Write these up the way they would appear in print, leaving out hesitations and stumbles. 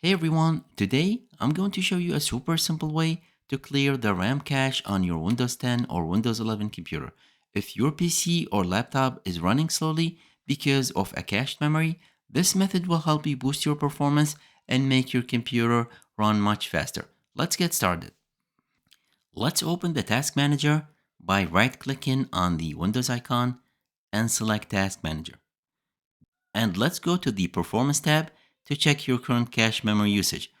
Hey everyone, today I'm going to show you a super simple way to clear the RAM cache on your Windows 10 or Windows 11 computer. If your PC or laptop is running slowly because of a cached memory, this method will help you boost your performance and make your computer run much faster. Let's get started. Let's open the Task Manager by right-clicking on the Windows icon and select Task Manager. And let's go to the Performance tab to check your current cache memory usage.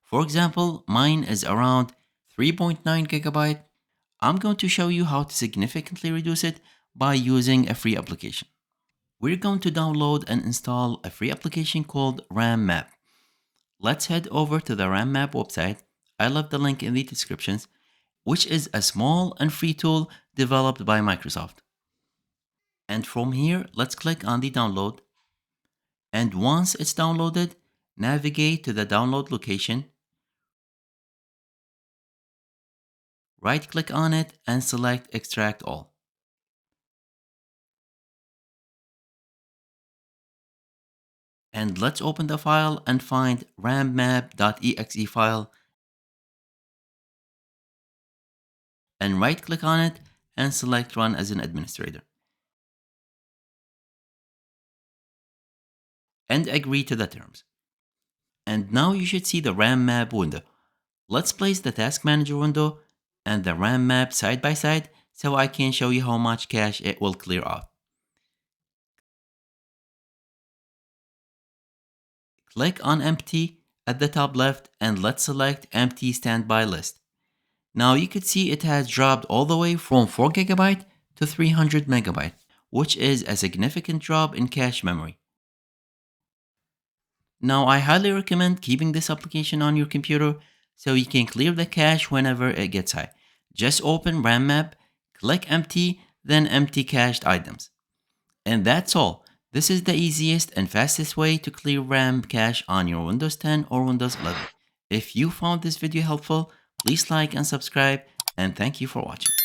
For example, mine is around 3.9 gigabyte. I'm going to show you how to significantly reduce it by using a free application. We're going to download and install a free application called RamMap. Let's head over to the RamMap website. I left the link in the descriptions, which is a small and free tool developed by Microsoft. And from here, let's click on the download. And once it's downloaded, navigate to the download location. Right-click on it and select Extract All. And let's open the file and find rammap.exe file and right-click on it and select Run as an administrator. And agree to the terms. And now you should see the RamMap window. Let's place the Task Manager window and the RamMap side by side so I can show you how much cache it will clear off. Click on Empty at the top left and let's select Empty Standby List. Now you could see it has dropped all the way from 4 GB to 300 MB, which is a significant drop in cache memory. Now I highly recommend keeping this application on your computer so you can clear the cache whenever it gets high. Just open RamMap, click Empty, then empty cached items. And that's all. This is the easiest and fastest way to clear RAM cache on your Windows 10 or Windows 11. If you found this video helpful, please like and subscribe, and thank you for watching.